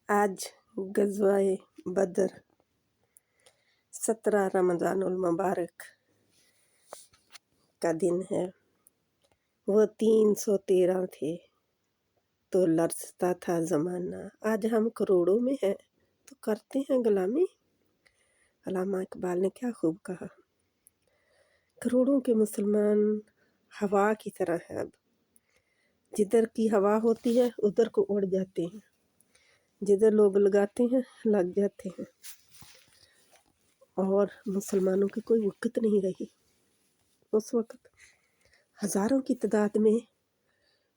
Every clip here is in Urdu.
آج غزوہ بدر 17 رمضان المبارک کا دن ہے۔ وہ 313 تھے تو لرزتا تھا زمانہ، آج ہم کروڑوں میں ہیں تو کرتے ہیں غلامی۔ علامہ اقبال نے کیا خوب کہا، کروڑوں کے مسلمان ہوا کی طرح ہیں، اب جدھر کی ہوا ہوتی ہے ادھر کو اڑ جاتے ہیں، جدھر لوگ لگاتے ہیں لگ جاتے ہیں، اور مسلمانوں کی کوئی وقت نہیں رہی۔ اس وقت ہزاروں کی تعداد میں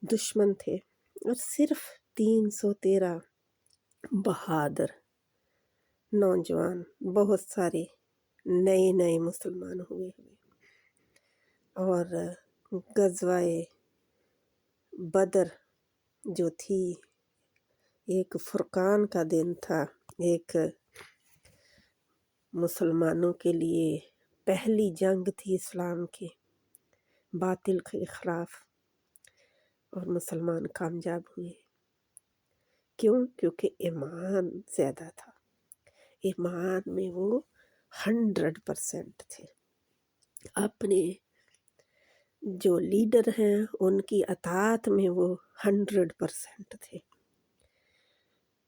دشمن تھے اور صرف 313 بہادر نوجوان، بہت سارے نئے مسلمان ہوئے اور غزوہ بدر جو تھی ایک فرقان کا دن تھا، ایک مسلمانوں کے لیے پہلی جنگ تھی اسلام کے باطل کے خلاف، اور مسلمان کامیاب ہوئے۔ کیوں؟ کیونکہ ایمان زیادہ تھا، ایمان میں وہ 100% تھے، اپنے جو لیڈر ہیں ان کی اطاعت میں وہ 100% تھے،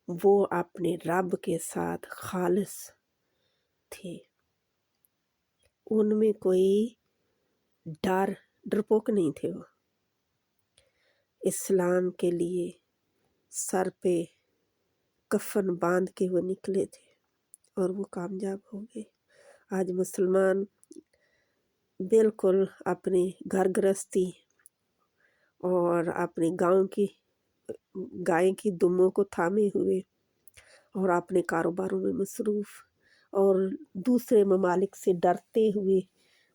وہ اپنے رب کے ساتھ خالص تھے، ان میں کوئی ڈرپوک نہیں تھے، وہ اسلام کے لیے سر پہ کفن باندھ کے وہ نکلے تھے اور وہ کامیاب ہو گئے۔ آج مسلمان بالکل اپنی گھر گرہستی اور اپنے گاؤں کی گائے کی دموں کو تھامے ہوئے اور اپنے کاروباروں میں مصروف، اور دوسرے ممالک سے ڈرتے ہوئے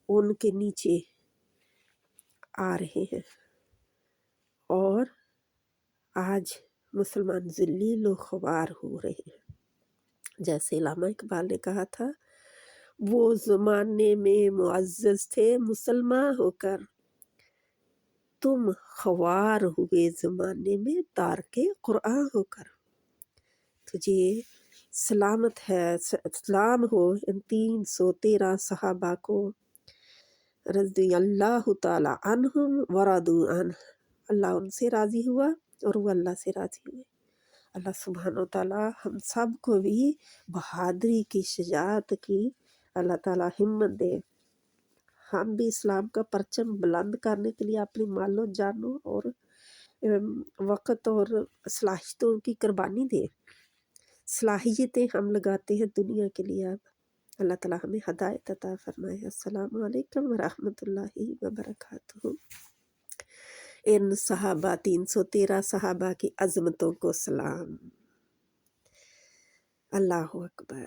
ان کے نیچے آ رہے ہیں، اور آج مسلمان ذلیل و خوار ہو رہے ہیں۔ جیسے علامہ اقبال نے کہا تھا، وہ زمانے میں معزز تھے مسلمان ہو کر، تم خوار ہوئے زمانے میں تارک قرآن ہو کر۔ تجھے سلامت ہے، سلام ہو ان 313 صحابہ کو، رضی اللہ تعالی عنہم ورضوا عنہ، اللہ ان سے راضی ہوا اور وہ اللہ سے راضی ہوئے۔ اللہ سبحانہ وتعالی ہم سب کو بھی بہادری کی، شجاعت کی اللہ تعالی ہمت دے، ہم بھی اسلام کا پرچم بلند کرنے کے لیے اپنی مال و جانوں اور وقت اور صلاحیتوں کی قربانی دے۔ صلاحیتیں ہم لگاتے ہیں دنیا کے لیے۔ اب اللہ تعالی ہمیں ہدایت عطا فرمائے۔ السلام علیکم ورحمۃ اللہ وبرکاتہ۔ ان صحابہ 313 صحابہ کی عظمتوں کو سلام۔ اللہ اکبر۔